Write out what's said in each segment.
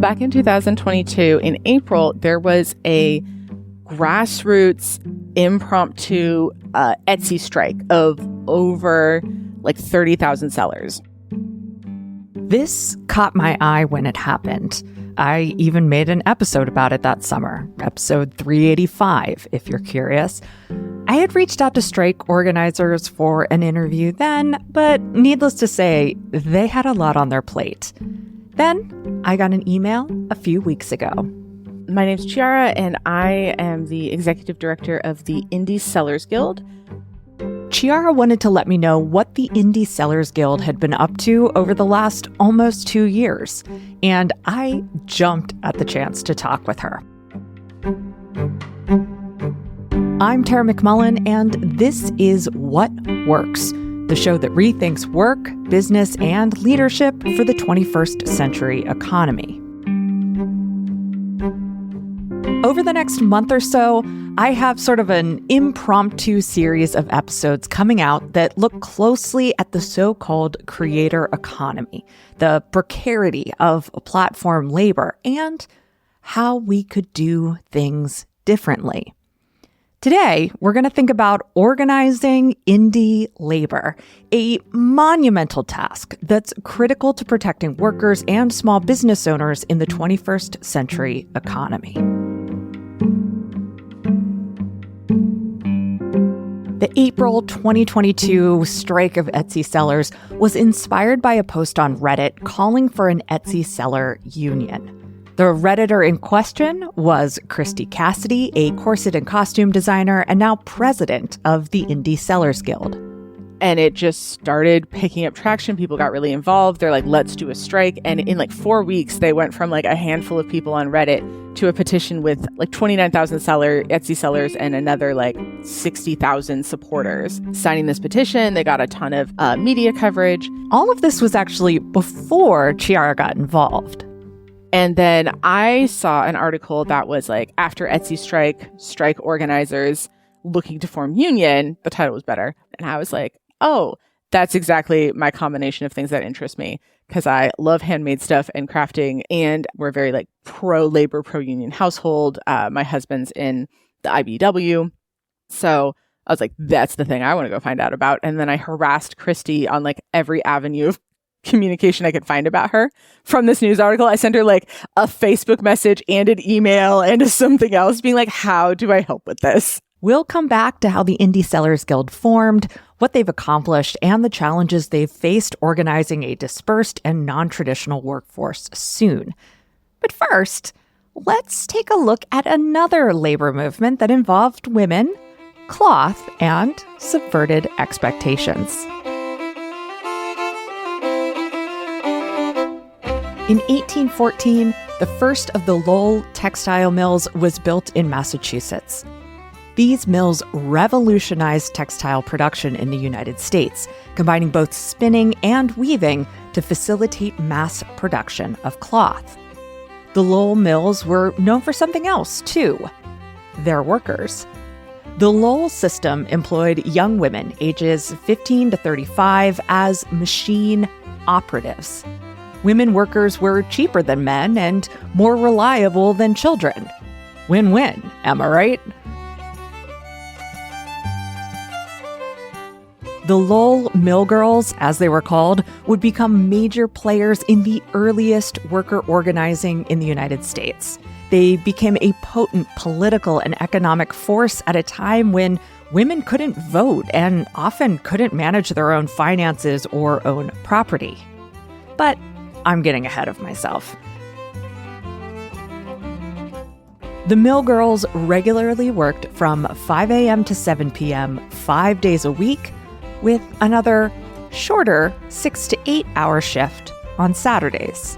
back in 2022, in April, there was a grassroots impromptu Etsy strike of over 30,000 sellers. This caught my eye when it happened. I even made an episode about it that summer, episode 385, if you're curious. I had reached out to strike organizers for an interview then, but needless to say, they had a lot on their plate. Then I got an email a few weeks ago. My name's Chiarra, and I am the executive director of the Indie Sellers Guild. Chiarra wanted to let me know what the Indie Sellers Guild had been up to over the last almost 2 years, and I jumped at the chance to talk with her. I'm Tara McMullen, and this is What Works, the show that rethinks work, business, and leadership for the 21st century economy. Over the next month or so, I have sort of an impromptu series of episodes coming out that look closely at the so-called creator economy, the precarity of platform labor, and how we could do things differently. Today, we're going to think about organizing indie labor, a monumental task that's critical to protecting workers and small business owners in the 21st century economy. The April 2022 strike of Etsy sellers was inspired by a post on Reddit calling for an Etsy seller union. The Redditor in question was Christy Cassidy, a corset and costume designer and now president of the Indie Sellers Guild. And it just started picking up traction. People got really involved. They're like, let's do a strike. And in 4 weeks, they went from a handful of people on Reddit to a petition with 29,000 Etsy sellers and another 60,000 supporters signing this petition. They got a ton of media coverage. All of this was actually before Chiarra got involved. And then I saw an article that was after Etsy strike organizers looking to form union. The title was better. And I was like, oh, that's exactly my combination of things that interest me, because I love handmade stuff and crafting, and we're very pro-labor, pro-union household. My husband's in the IBEW. So I was like, that's the thing I want to go find out about. And then I harassed Christy on every avenue of communication I could find about her from this news article. I sent her a Facebook message and an email and something else being how do I help with this? We'll come back to how the Indie Sellers Guild formed, what they've accomplished, and the challenges they've faced organizing a dispersed and non-traditional workforce soon. But first, let's take a look at another labor movement that involved women, cloth, and subverted expectations. In 1814, the first of the Lowell textile mills was built in Massachusetts. These mills revolutionized textile production in the United States, combining both spinning and weaving to facilitate mass production of cloth. The Lowell mills were known for something else, too: their workers. The Lowell system employed young women ages 15 to 35 as machine operatives. Women workers were cheaper than men and more reliable than children. Win-win, am I right? The Lowell Mill Girls, as they were called, would become major players in the earliest worker organizing in the United States. They became a potent political and economic force at a time when women couldn't vote and often couldn't manage their own finances or own property. But I'm getting ahead of myself. The Mill Girls regularly worked from 5 a.m. to 7 p.m. 5 days a week, with another shorter 6 to 8 hour shift on Saturdays.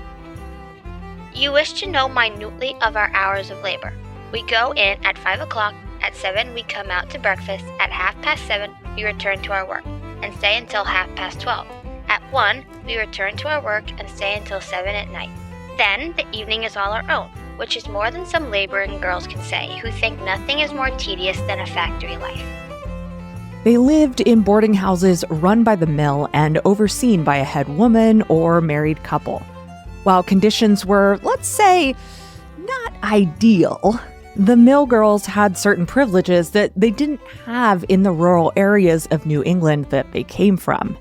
You wish to know minutely of our hours of labor. We go in at 5 o'clock, at 7 we come out to breakfast, at 7:30 we return to our work, and stay until 12:30. At 1 we return to our work and stay until 7 at night. Then the evening is all our own, which is more than some laboring girls can say, who think nothing is more tedious than a factory life. They lived in boarding houses run by the mill and overseen by a head woman or married couple. While conditions were, let's say, not ideal, the mill girls had certain privileges that they didn't have in the rural areas of New England that they came from.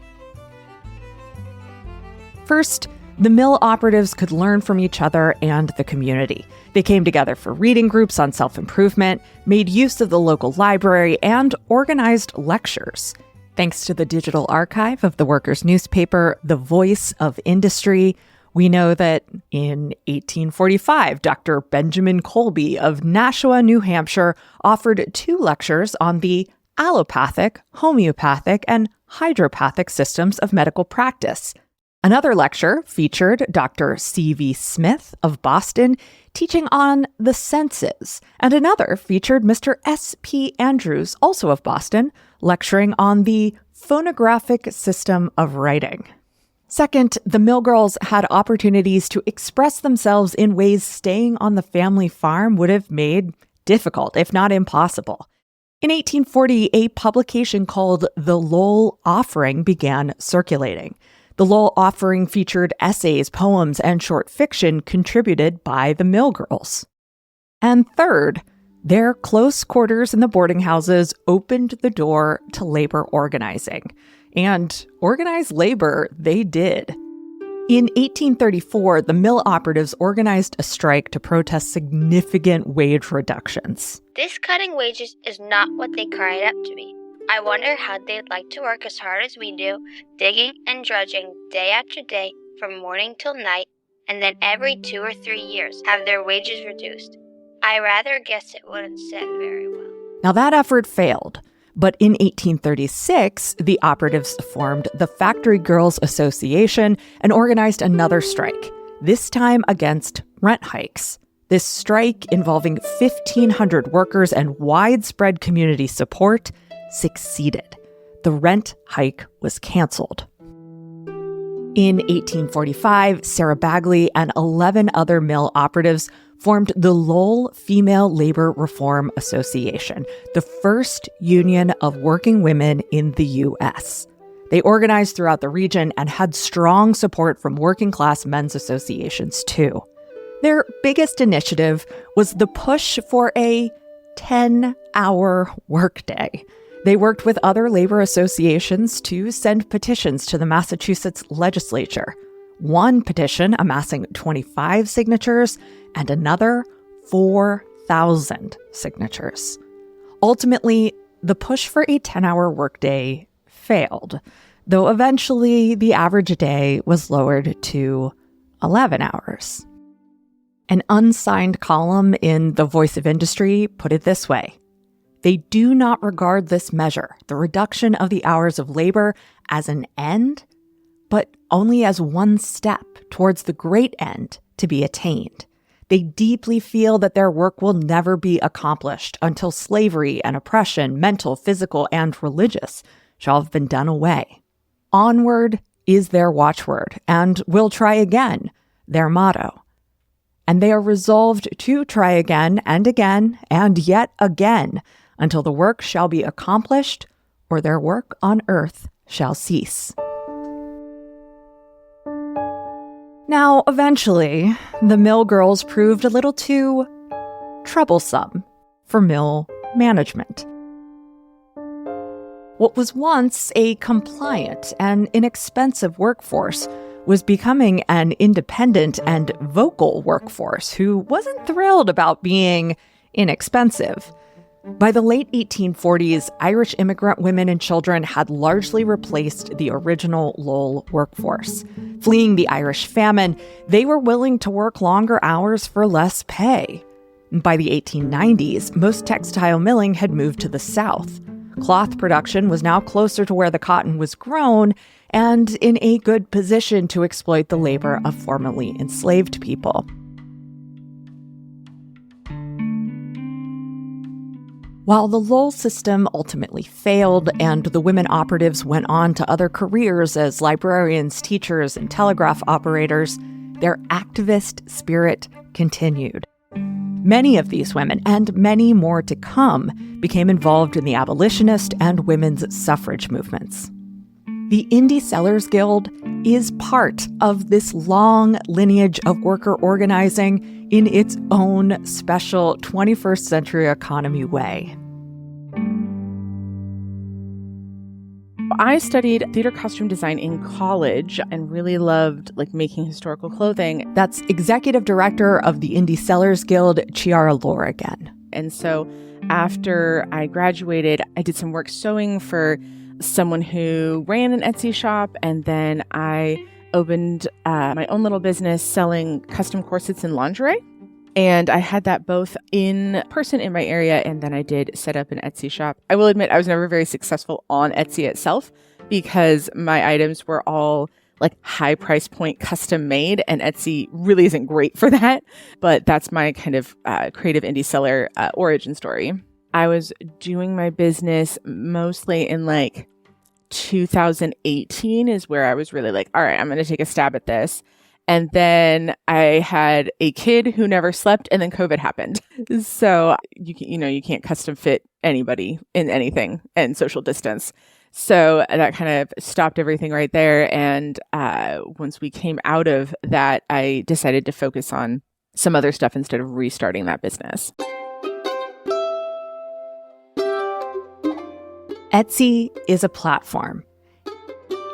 First, the mill operatives could learn from each other and the community. They came together for reading groups on self-improvement, made use of the local library, and organized lectures. Thanks to the digital archive of the workers' newspaper, The Voice of Industry, we know that in 1845, Dr. Benjamin Colby of Nashua, New Hampshire, offered 2 lectures on the allopathic, homeopathic, and hydropathic systems of medical practice. Another lecture featured Dr. C.V. Smith of Boston teaching on the senses, and another featured Mr. S.P. Andrews, also of Boston, lecturing on the phonographic system of writing. Second, the mill girls had opportunities to express themselves in ways staying on the family farm would have made difficult, if not impossible. In 1840, a publication called The Lowell Offering began circulating. The Lowell Offering featured essays, poems, and short fiction contributed by the mill girls. And third, their close quarters in the boarding houses opened the door to labor organizing. And organized labor they did. In 1834, the mill operatives organized a strike to protest significant wage reductions. This cutting wages is not what they cried up to be. I wonder how they'd like to work as hard as we do, digging and drudging day after day from morning till night, and then every 2 or 3 years have their wages reduced. I rather guess it wouldn't sit very well. Now that effort failed, but in 1836, the operatives formed the Factory Girls Association and organized another strike, this time against rent hikes. This strike, involving 1,500 workers and widespread community support, succeeded. The rent hike was canceled. In 1845, Sarah Bagley and 11 other mill operatives formed the Lowell Female Labor Reform Association, the first union of working women in the U.S. They organized throughout the region and had strong support from working-class men's associations, too. Their biggest initiative was the push for a 10-hour workday. They worked with other labor associations to send petitions to the Massachusetts legislature. One petition amassing 25 signatures and another 4,000 signatures. Ultimately, the push for a 10-hour workday failed, though eventually the average day was lowered to 11 hours. An unsigned column in The Voice of Industry put it this way: they do not regard this measure, the reduction of the hours of labor, as an end, but only as one step towards the great end to be attained. They deeply feel that their work will never be accomplished until slavery and oppression, mental, physical, and religious, shall have been done away. Onward is their watchword, and will try again, their motto. And they are resolved to try again and again and yet again until the work shall be accomplished or their work on earth shall cease. Now, eventually, the mill girls proved a little too troublesome for mill management. What was once a compliant and inexpensive workforce was becoming an independent and vocal workforce who wasn't thrilled about being inexpensive. By the late 1840s, Irish immigrant women and children had largely replaced the original Lowell workforce. Fleeing the Irish famine, they were willing to work longer hours for less pay. By the 1890s, most textile milling had moved to the South. Cloth production was now closer to where the cotton was grown and in a good position to exploit the labor of formerly enslaved people. While the Lowell system ultimately failed and the women operatives went on to other careers as librarians, teachers, and telegraph operators, their activist spirit continued. Many of these women, and many more to come, became involved in the abolitionist and women's suffrage movements. The Indie Sellers Guild is part of this long lineage of worker organizing in its own special 21st century economy way. I studied theater costume design in college and really loved making historical clothing. That's executive director of the Indie Sellers Guild, Chiarra Lohr again. And so after I graduated, I did some work sewing for someone who ran an Etsy shop, and then I opened my own little business selling custom corsets and lingerie. And I had that both in person in my area, and then I did set up an Etsy shop. I will admit I was never very successful on Etsy itself because my items were all high price point custom made, and Etsy really isn't great for that. But that's my kind of creative indie seller origin story. I was doing my business mostly in 2018 is where I was really all right, I'm going to take a stab at this. And then I had a kid who never slept, and then COVID happened. So you can't custom fit anybody in anything and social distance. So that kind of stopped everything right there. And once we came out of that, I decided to focus on some other stuff instead of restarting that business. Etsy is a platform,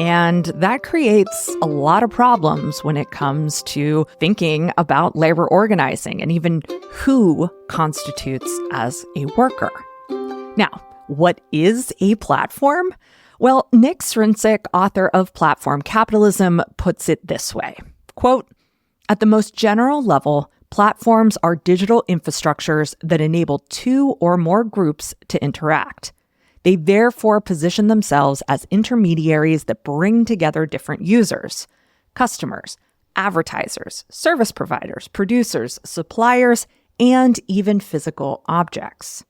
and that creates a lot of problems when it comes to thinking about labor organizing and even who constitutes as a worker. Now, what is a platform? Well, Nick Srnicek, author of Platform Capitalism, puts it this way, quote, "At the most general level, platforms are digital infrastructures that enable two or more groups to interact. They therefore position themselves as intermediaries that bring together different users, customers, advertisers, service providers, producers, suppliers, and even physical objects.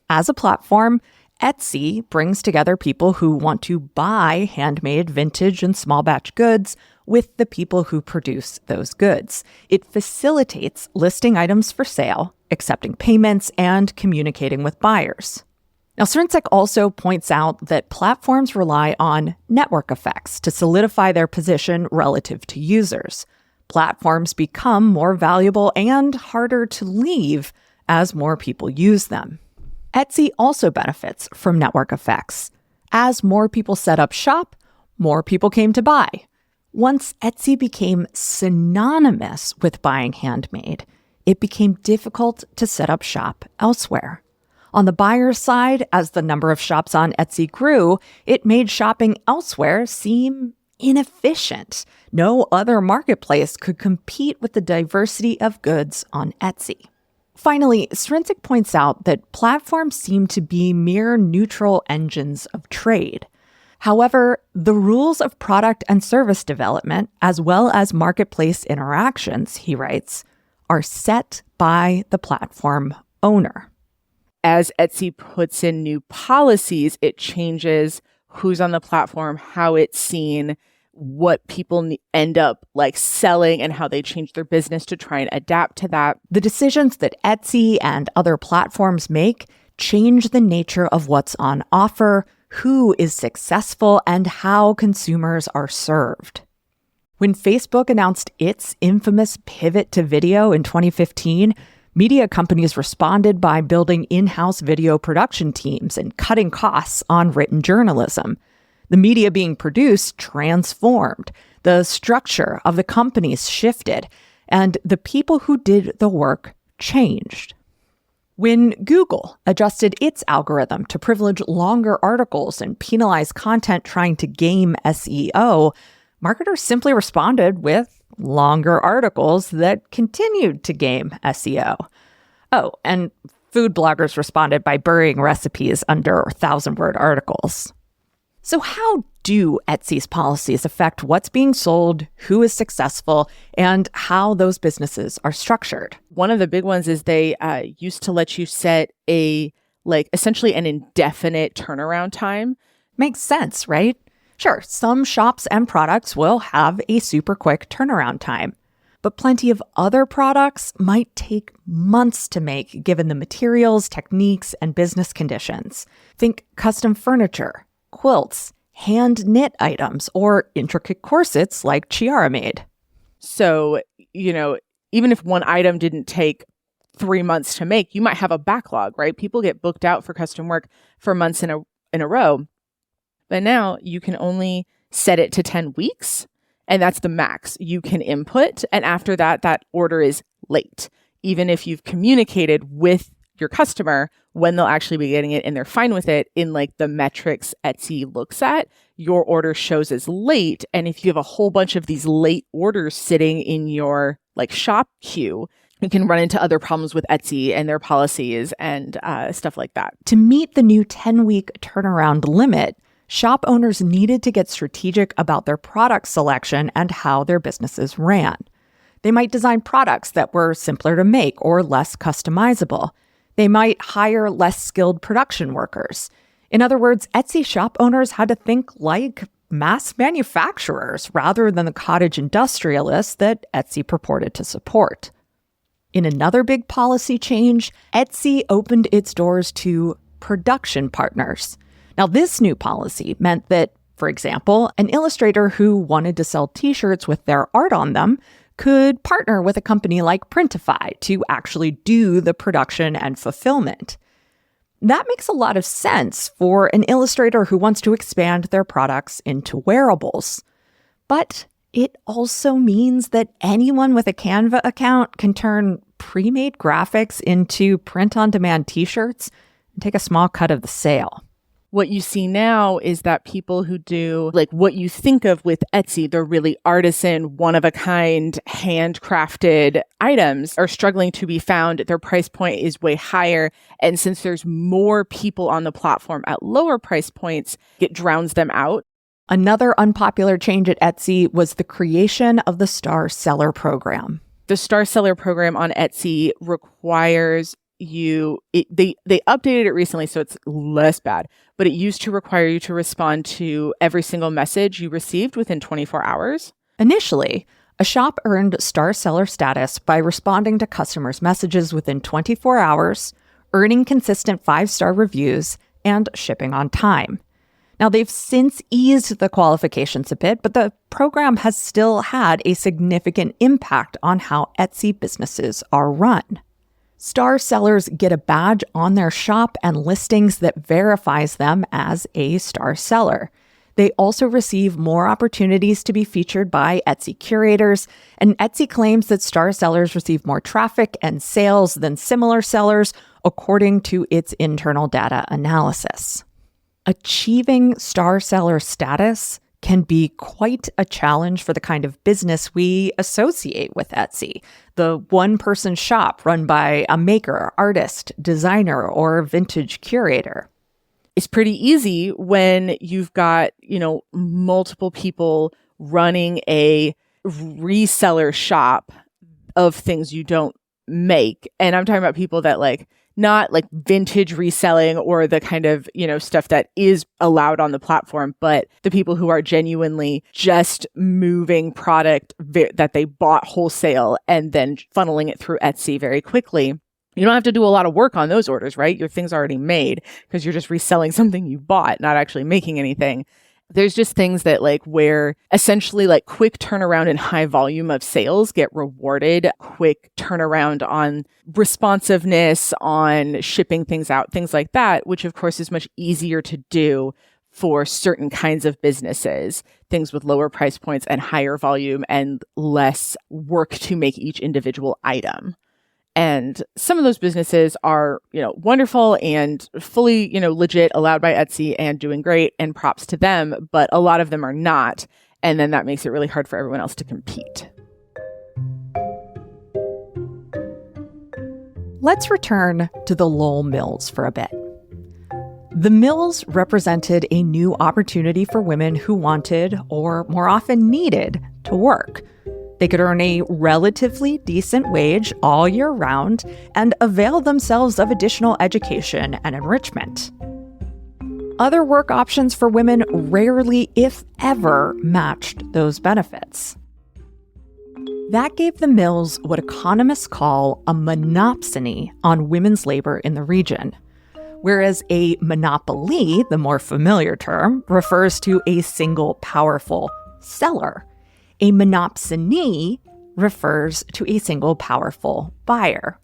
As a platform, Etsy brings together people who want to buy handmade, vintage, and small batch goods with the people who produce those goods. It facilitates listing items for sale, accepting payments, and communicating with buyers." Now, Srnicek also points out that platforms rely on network effects to solidify their position relative to users. Platforms become more valuable and harder to leave as more people use them. Etsy also benefits from network effects. As more people set up shop, more people came to buy. Once Etsy became synonymous with buying handmade, it became difficult to set up shop elsewhere. On the buyer's side, as the number of shops on Etsy grew, it made shopping elsewhere seem inefficient. No other marketplace could compete with the diversity of goods on Etsy. Finally, Srnicek points out that platforms seem to be mere neutral engines of trade. However, the rules of product and service development, as well as marketplace interactions, he writes, are set by the platform owner. As Etsy puts in new policies, it changes who's on the platform, how it's seen, what people end up selling, and how they change their business to try and adapt to that. The decisions that Etsy and other platforms make change the nature of what's on offer, who is successful, and how consumers are served. When Facebook announced its infamous pivot to video in 2015, media companies responded by building in-house video production teams and cutting costs on written journalism. The media being produced transformed, the structure of the companies shifted, and the people who did the work changed. When Google adjusted its algorithm to privilege longer articles and penalize content trying to game SEO, marketers simply responded with longer articles that continued to game SEO. Oh, and food bloggers responded by burying recipes under 1,000-word articles. So how do Etsy's policies affect what's being sold, who is successful, and how those businesses are structured? One of the big ones is they used to let you set essentially an indefinite turnaround time. Makes sense, right? Sure, some shops and products will have a super quick turnaround time, but plenty of other products might take months to make given the materials, techniques, and business conditions. Think custom furniture, quilts, hand knit items or intricate corsets like Chiarra made. So, even if one item didn't take 3 months to make, you might have a backlog, right? People get booked out for custom work for months in a row. But now you can only set it to 10 weeks, and that's the max you can input. And after that, that order is late. Even if you've communicated with your customer when they'll actually be getting it and they're fine with it, in like the metrics Etsy looks at, your order shows as late. And if you have a whole bunch of these late orders sitting in your like shop queue, you can run into other problems with Etsy and their policies and stuff like that. To meet the new 10-week turnaround limit, shop owners needed to get strategic about their product selection and how their businesses ran. They might design products that were simpler to make or less customizable. They might hire less skilled production workers. In other words, Etsy shop owners had to think like mass manufacturers rather than the cottage industrialists that Etsy purported to support. In another big policy change, Etsy opened its doors to production partners. Now, this new policy meant that, for example, an illustrator who wanted to sell t-shirts with their art on them could partner with a company like Printify to actually do the production and fulfillment. That makes a lot of sense for an illustrator who wants to expand their products into wearables. But it also means that anyone with a Canva account can turn pre-made graphics into print-on-demand t-shirts and take a small cut of the sale. What you see now is that people who do like what you think of with Etsy, they're really artisan, one-of-a-kind, handcrafted items are struggling to be found. Their price point is way higher. And since there's more people on the platform at lower price points, it drowns them out. Another unpopular change at Etsy was the creation of the Star Seller program. The Star Seller program on Etsy requires they updated it recently, so it's less bad, but it used to require you to respond to every single message you received within 24 hours. Initially, a shop earned Star Seller status by responding to customers' messages within 24 hours, earning consistent 5-star reviews, and shipping on time. Now, they've since eased the qualifications a bit, but the program has still had a significant impact on how Etsy businesses are run. Star sellers get a badge on their shop and listings that verifies them as a star seller. They also receive more opportunities to be featured by Etsy curators, and Etsy claims that star sellers receive more traffic and sales than similar sellers, according to its internal data analysis. Achieving star seller status can be quite a challenge for the kind of business we associate with Etsy, the one-person shop run by a maker, artist, designer, or vintage curator. It's pretty easy when you've got, multiple people running a reseller shop of things you don't make. And I'm talking about people that not like vintage reselling or the kind of, stuff that is allowed on the platform, but the people who are genuinely just moving product that they bought wholesale and then funneling it through Etsy very quickly. You don't have to do a lot of work on those orders, right? Your thing's already made because you're just reselling something you bought, not actually making anything. There's just things that where essentially quick turnaround and high volume of sales get rewarded, quick turnaround on responsiveness, on shipping things out, things like that, which of course is much easier to do for certain kinds of businesses, things with lower price points and higher volume and less work to make each individual item. And some of those businesses are, wonderful and fully, legit, allowed by Etsy and doing great, and props to them. But a lot of them are not. And then that makes it really hard for everyone else to compete. Let's return to the Lowell mills for a bit. The mills represented a new opportunity for women who wanted, or more often needed, to work. They could earn a relatively decent wage all year round and avail themselves of additional education and enrichment. Other work options for women rarely, if ever, matched those benefits. That gave the mills what economists call a monopsony on women's labor in the region. whereas a monopoly, the more familiar term, refers to a single powerful seller. A monopsony refers to a single powerful buyer.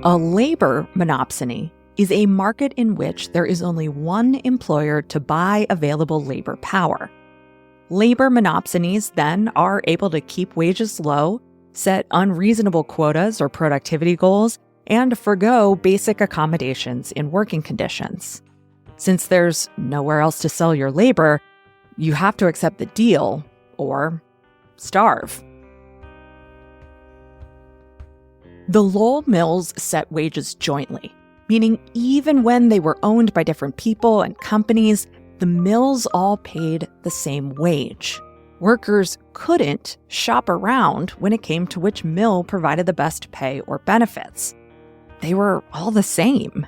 A labor monopsony is a market in which there is only one employer to buy available labor power. Labor monopsonies then are able to keep wages low, set unreasonable quotas or productivity goals, and forgo basic accommodations in working conditions. Since there's nowhere else to sell your labor, you have to accept the deal or starve. The Lowell mills set wages jointly, meaning even when they were owned by different people and companies, the mills all paid the same wage. Workers couldn't shop around when it came to which mill provided the best pay or benefits. They were all the same.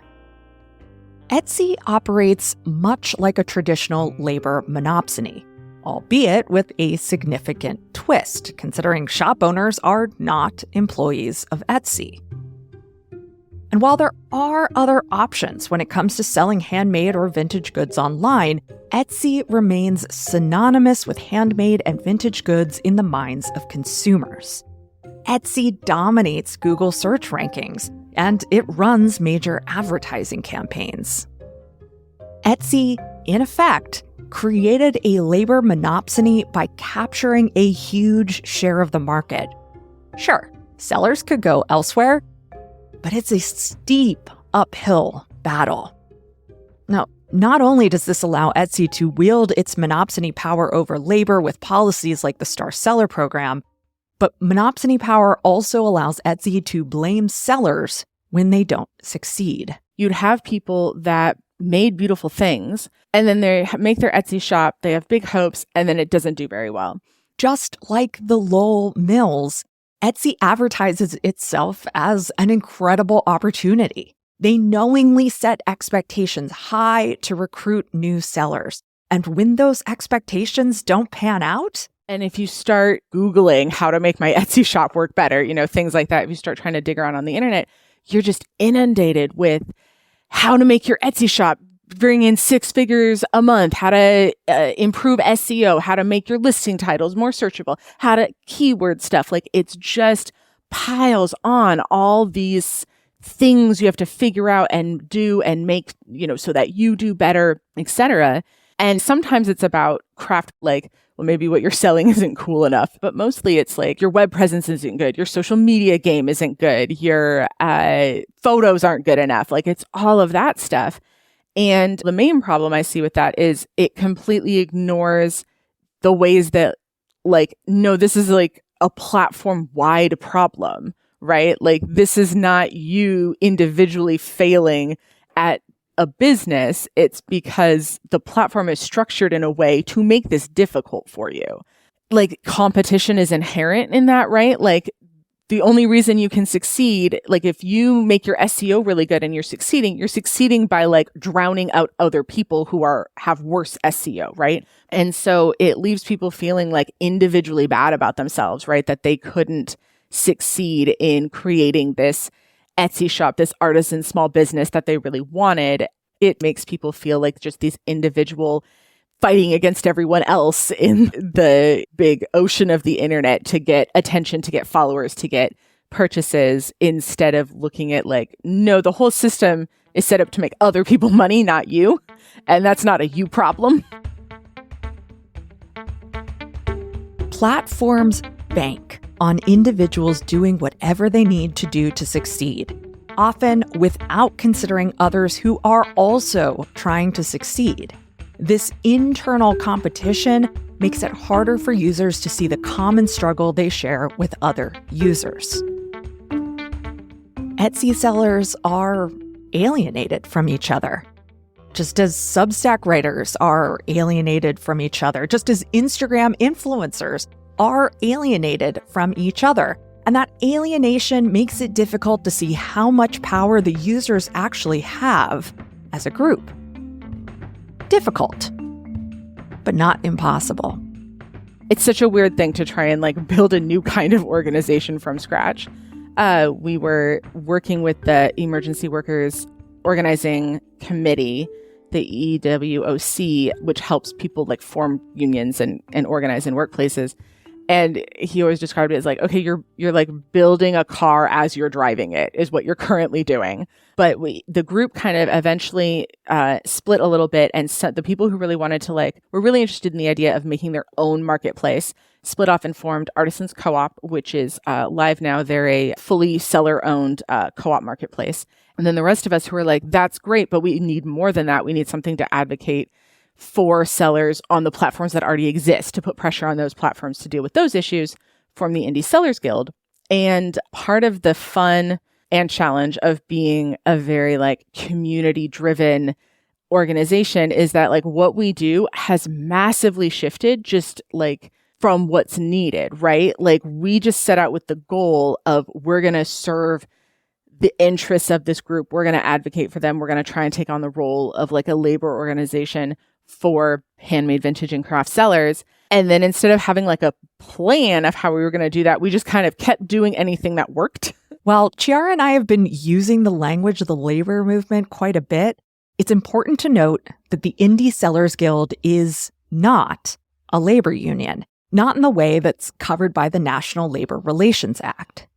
Etsy operates much like a traditional labor monopsony, albeit with a significant twist, considering shop owners are not employees of Etsy. And while there are other options when it comes to selling handmade or vintage goods online, Etsy remains synonymous with handmade and vintage goods in the minds of consumers. Etsy dominates Google search rankings, and it runs major advertising campaigns. Etsy, in effect, created a labor monopsony by capturing a huge share of the market. Sure, sellers could go elsewhere, but it's a steep uphill battle. Now, not only does this allow Etsy to wield its monopsony power over labor with policies like the Star Seller program, but monopsony power also allows Etsy to blame sellers when they don't succeed. You'd have people that made beautiful things, and then they make their Etsy shop, they have big hopes, and then it doesn't do very well. Just like the Lowell mills, Etsy advertises itself as an incredible opportunity. They knowingly set expectations high to recruit new sellers. And when those expectations don't pan out, and if you start Googling how to make my Etsy shop work better, things like that, if you start trying to dig around on the internet, you're just inundated with how to make your Etsy shop bring in 6 figures a month, how to improve SEO, how to make your listing titles more searchable, how to keyword stuff. Like, it's just piles on all these things you have to figure out and do and make, so that you do better, etc. And sometimes it's about craft, like, well, maybe what you're selling isn't cool enough, but mostly it's like your web presence isn't good, your social media game isn't good, your photos aren't good enough. Like, it's all of that stuff. And the main problem I see with that is it completely ignores the ways that, like, no, this is like a platform-wide problem, right? Like, this is not you individually failing at a business. It's because the platform is structured in a way to make this difficult for you. Like, competition is inherent in that, right? Like, the only reason you can succeed, like, if you make your SEO really good and you're succeeding by, like, drowning out other people who have worse SEO, right? And so it leaves people feeling like individually bad about themselves, right? That they couldn't succeed in creating this Etsy shop, this artisan small business that they really wanted. It makes people feel like just these individual fighting against everyone else in the big ocean of the internet to get attention, to get followers, to get purchases, instead of looking at, like, no, the whole system is set up to make other people money, not you. And that's not a you problem. Platforms bank on individuals doing whatever they need to do to succeed, often without considering others who are also trying to succeed. This internal competition makes it harder for users to see the common struggle they share with other users. Etsy sellers are alienated from each other, just as Substack writers are alienated from each other, just as Instagram influencers are alienated from each other. And that alienation makes it difficult to see how much power the users actually have as a group. Difficult, but not impossible. it's such a weird thing to try and like build a new kind of organization from scratch. We were working with the Emergency Workers Organizing Committee, the EWOC, which helps people like form unions and organize in workplaces. And he always described it as like, okay, you're like building a car as you're driving it is what you're currently doing. But the group kind of eventually split a little bit, and so the people who really wanted to were really interested in the idea of making their own marketplace split off and formed Artisans Co-op, which is live now. They're a fully seller-owned co-op marketplace. And then the rest of us who were like, that's great, but we need more than that. We need something to advocate for sellers on the platforms that already exist, to put pressure on those platforms to deal with those issues, form the Indie Sellers Guild. And part of the fun and challenge of being a very like community driven organization is that like what we do has massively shifted just like from what's needed, right? Like we just set out with the goal of we're going to serve the interests of this group. We're going to advocate for them. We're going to try and take on the role of like a labor organization for handmade, vintage, and craft sellers. And then instead of having like a plan of how we were going to do that, we just kind of kept doing anything that worked. While Chiarra and I have been using the language of the labor movement quite a bit, it's important to note that the Indie Sellers Guild is not a labor union, not in the way that's covered by the National Labor Relations Act.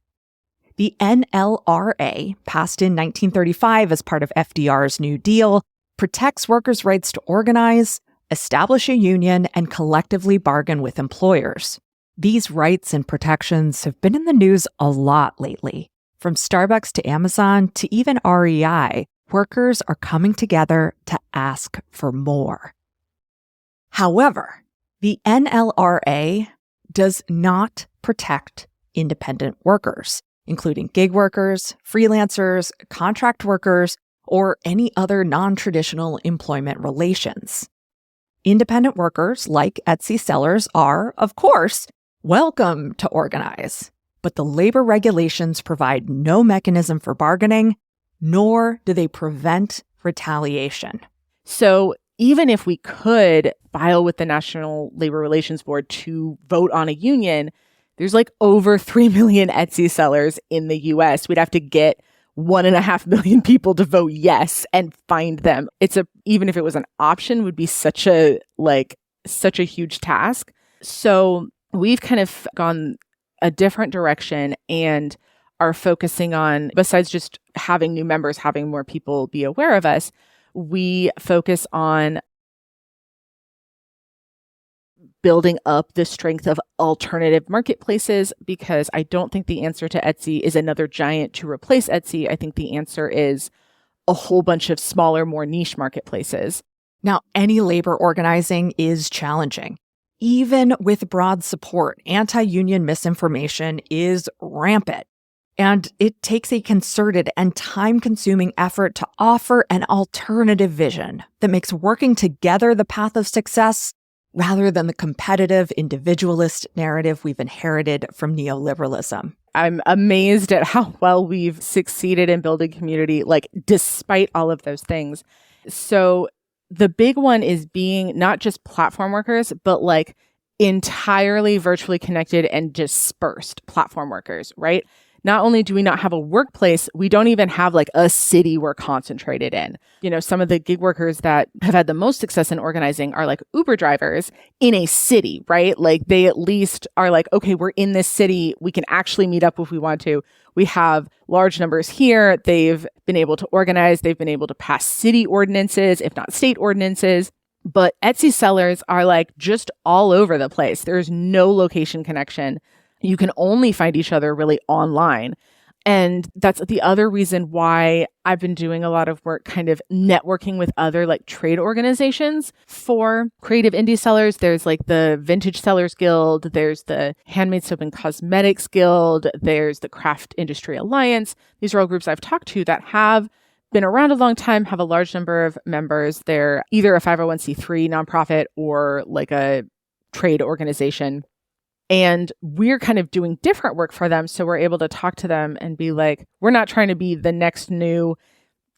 The NLRA, passed in 1935 as part of FDR's New Deal, protects workers' rights to organize, establish a union, and collectively bargain with employers. These rights and protections have been in the news a lot lately. From Starbucks to Amazon to even REI, workers are coming together to ask for more. However, the NLRA does not protect independent workers, including gig workers, freelancers, contract workers, or any other non-traditional employment relations. Independent workers, like Etsy sellers, are, of course, welcome to organize, but the labor regulations provide no mechanism for bargaining, nor do they prevent retaliation. So even if we could file with the National Labor Relations Board to vote on a union, there's like over 3 million Etsy sellers in the US. We'd have to get 1.5 million people to vote yes and find them. Even if it was an option, would be such a huge task. So we've kind of gone a different direction and are focusing on, besides just having new members, having more people be aware of us, we focus on building up the strength of alternative marketplaces, because I don't think the answer to Etsy is another giant to replace Etsy. I think the answer is a whole bunch of smaller, more niche marketplaces. Now, any labor organizing is challenging. Even with broad support, anti-union misinformation is rampant. And it takes a concerted and time-consuming effort to offer an alternative vision that makes working together the path of success rather than the competitive, individualist narrative we've inherited from neoliberalism. I'm amazed at how well we've succeeded in building community, like despite all of those things. So the big one is being not just platform workers, but like entirely virtually connected and dispersed platform workers, right? Not only do we not have a workplace, we don't even have like a city we're concentrated in. You know, some of the gig workers that have had the most success in organizing are like Uber drivers in a city, right? Like they at least are like, okay, we're in this city. We can actually meet up if we want to. We have large numbers here. They've been able to organize. They've been able to pass city ordinances, if not state ordinances. But Etsy sellers are like just all over the place. There's no location connection. You can only find each other really online. And that's the other reason why I've been doing a lot of work kind of networking with other like trade organizations for creative indie sellers. There's like the Vintage Sellers Guild. There's the Handmade Soap and Cosmetics Guild. There's the Craft Industry Alliance. These are all groups I've talked to that have been around a long time, have a large number of members. They're either a 501c3 nonprofit or like a trade organization. And we're kind of doing different work for them. So we're able to talk to them and be like, we're not trying to be the next new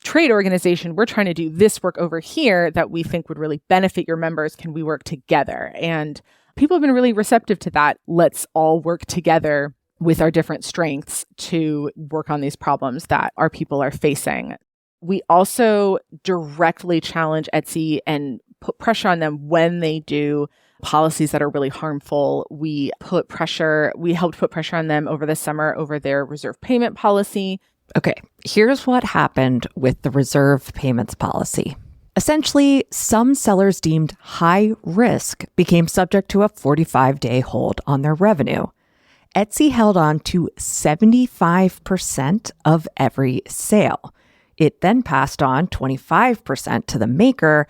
trade organization. We're trying to do this work over here that we think would really benefit your members. Can we work together? And people have been really receptive to that. Let's all work together with our different strengths to work on these problems that our people are facing. We also directly challenge Etsy and put pressure on them when they do policies that are really harmful. We helped put pressure on them over the summer over their reserve payment policy. Okay, here's what happened with the reserve payments policy. Essentially, some sellers deemed high risk became subject to a 45-day hold on their revenue. Etsy held on to 75% of every sale. It then passed on 25% to the maker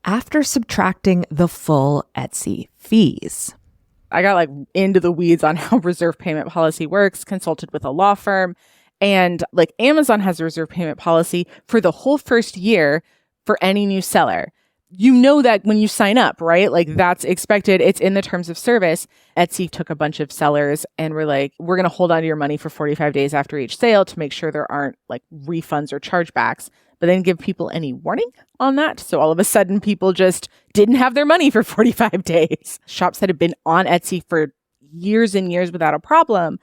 after subtracting the full Etsy fees. I got into the weeds on how reserve payment policy works, consulted with a law firm, and Amazon has a reserve payment policy for the whole first year for any new seller. You know that when you sign up, right? That's expected. It's in the terms of service. Etsy took a bunch of sellers and were we're going to hold on to your money for 45 days after each sale to make sure there aren't refunds or chargebacks, but then give people any warning on that. So all of a sudden people just didn't have their money for 45 days. Shops that had been on Etsy for years and years without a problem.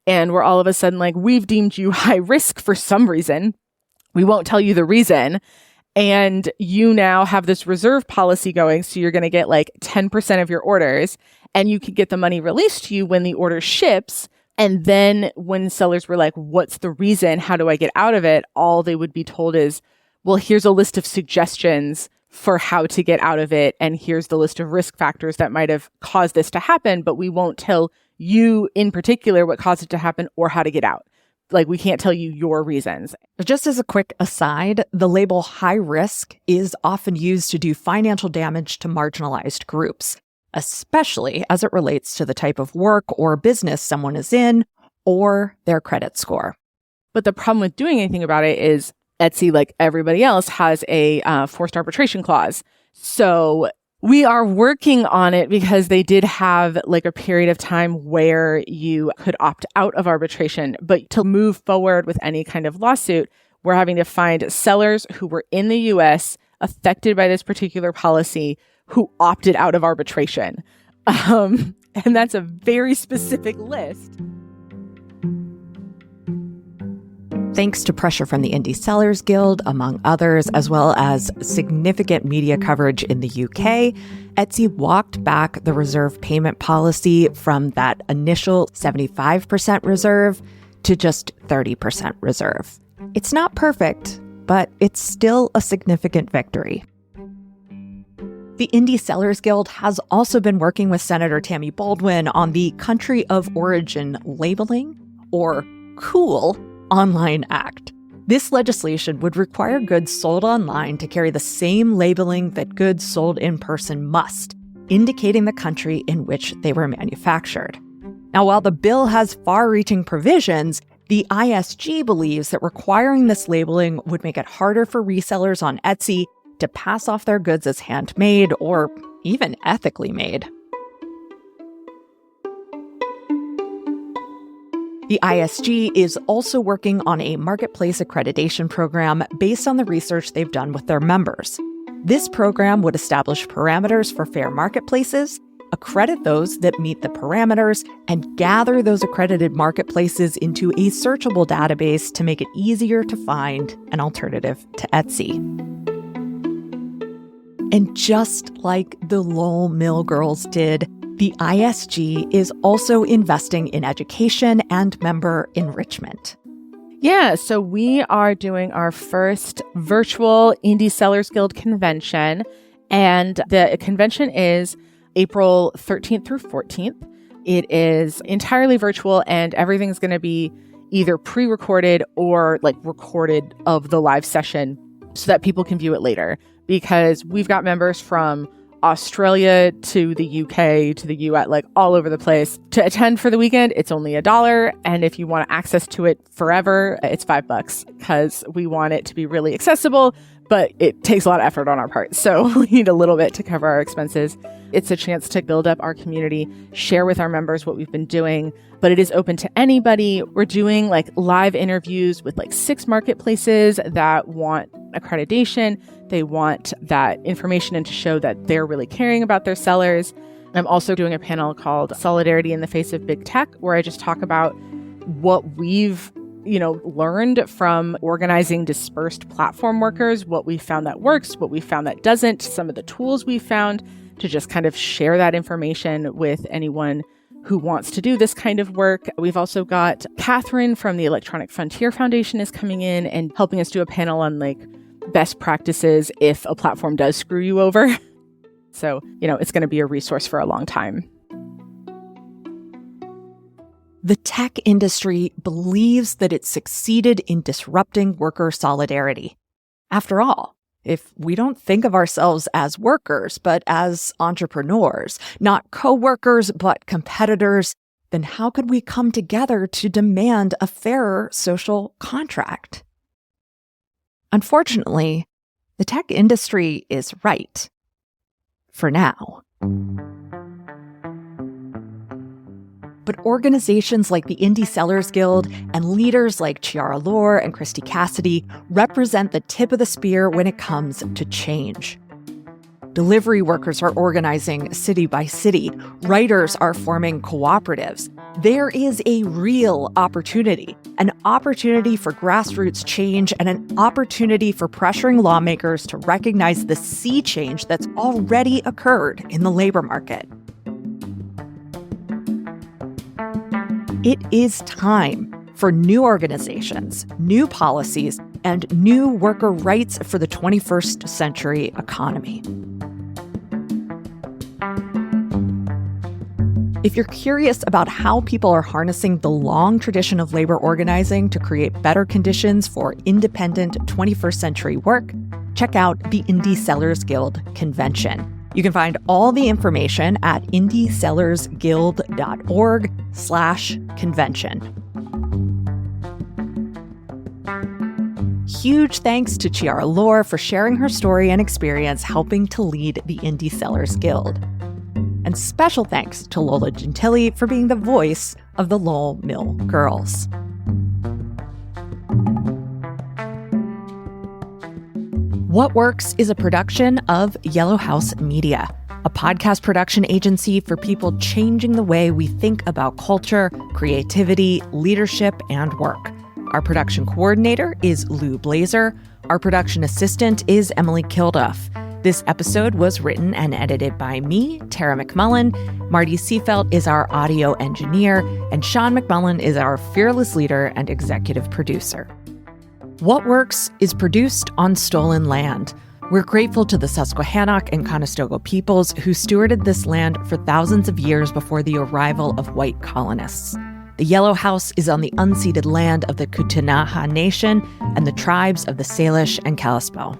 And we're all of a sudden we've deemed you high risk for some reason. We won't tell you the reason. And you now have this reserve policy going. So you're going to get 10% of your orders and you could get the money released to you when the order ships. And then when sellers were what's the reason? How do I get out of it? All they would be told is, well, here's a list of suggestions for how to get out of it. And here's the list of risk factors that might have caused this to happen, but we won't tell you in particular what caused it to happen or how to get out. We can't tell you your reasons. Just as a quick aside, the label high risk is often used to do financial damage to marginalized groups, especially as it relates to the type of work or business someone is in or their credit score. But the problem with doing anything about it is Etsy, like everybody else, has a forced arbitration clause. So we are working on it because they did have a period of time where you could opt out of arbitration. But to move forward with any kind of lawsuit, we're having to find sellers who were in the US affected by this particular policy who opted out of arbitration. And that's a very specific list. Thanks to pressure from the Indie Sellers Guild, among others, as well as significant media coverage in the UK, Etsy walked back the reserve payment policy from that initial 75% reserve to just 30% reserve. It's not perfect, but it's still a significant victory. The Indie Sellers Guild has also been working with Senator Tammy Baldwin on the Country of Origin Labeling, or COOL, Online Act. This legislation would require goods sold online to carry the same labeling that goods sold in person must, indicating the country in which they were manufactured. Now, while the bill has far-reaching provisions, the ISG believes that requiring this labeling would make it harder for resellers on Etsy to pass off their goods as handmade or even ethically made. The ISG is also working on a marketplace accreditation program based on the research they've done with their members. This program would establish parameters for fair marketplaces, accredit those that meet the parameters, and gather those accredited marketplaces into a searchable database to make it easier to find an alternative to Etsy. And just like the Lowell Mill Girls did, the ISG is also investing in education and member enrichment. Yeah, so we are doing our first virtual Indie Sellers Guild convention, and the convention is April 13th through 14th. It is entirely virtual, and everything's going to be either pre-recorded or recorded of the live session so that people can view it later, because we've got members from Australia to the UK to the US, all over the place. To attend for the weekend, it's only $1. And if you want access to it forever, it's $5 because we want it to be really accessible, but it takes a lot of effort on our part. So we need a little bit to cover our expenses. It's a chance to build up our community, share with our members what we've been doing, but it is open to anybody. We're doing live interviews with 6 marketplaces that want accreditation. They want that information and to show that they're really caring about their sellers. I'm also doing a panel called Solidarity in the Face of Big Tech, where I just talk about what we've learned from organizing dispersed platform workers, what we found that works, what we found that doesn't, some of the tools we found to just kind of share that information with anyone who wants to do this kind of work. We've also got Catherine from the Electronic Frontier Foundation is coming in and helping us do a panel on best practices if a platform does screw you over. So, it's going to be a resource for a long time. The tech industry believes that it succeeded in disrupting worker solidarity. After all, if we don't think of ourselves as workers, but as entrepreneurs, not co-workers, but competitors, then how could we come together to demand a fairer social contract? Unfortunately, the tech industry is right. For now. But organizations like the Indie Sellers Guild and leaders like Chiarra Lohr and Christy Cassidy represent the tip of the spear when it comes to change. Delivery workers are organizing city by city. Writers are forming cooperatives. There is a real opportunity, an opportunity for grassroots change and an opportunity for pressuring lawmakers to recognize the sea change that's already occurred in the labor market. It is time for new organizations, new policies, and new worker rights for the 21st century economy. If you're curious about how people are harnessing the long tradition of labor organizing to create better conditions for independent 21st century work, check out the Indie Sellers Guild convention. You can find all the information at indiesellersguild.org/convention. Huge thanks to Chiarra Lohr for sharing her story and experience helping to lead the Indie Sellers Guild. And special thanks to Lola Gentili for being the voice of the Lowell Mill Girls. What Works is a production of Yellow House Media, a podcast production agency for people changing the way we think about culture, creativity, leadership, and work. Our production coordinator is Lou Blazer. Our production assistant is Emily Kilduff. This episode was written and edited by me, Tara McMullen. Marty Seafelt is our audio engineer, and Sean McMullen is our fearless leader and executive producer. What Works is produced on stolen land. We're grateful to the Susquehannock and Conestoga peoples who stewarded this land for thousands of years before the arrival of white colonists. The Yellow House is on the unceded land of the Ktunaxa Nation and the tribes of the Salish and Kalispel.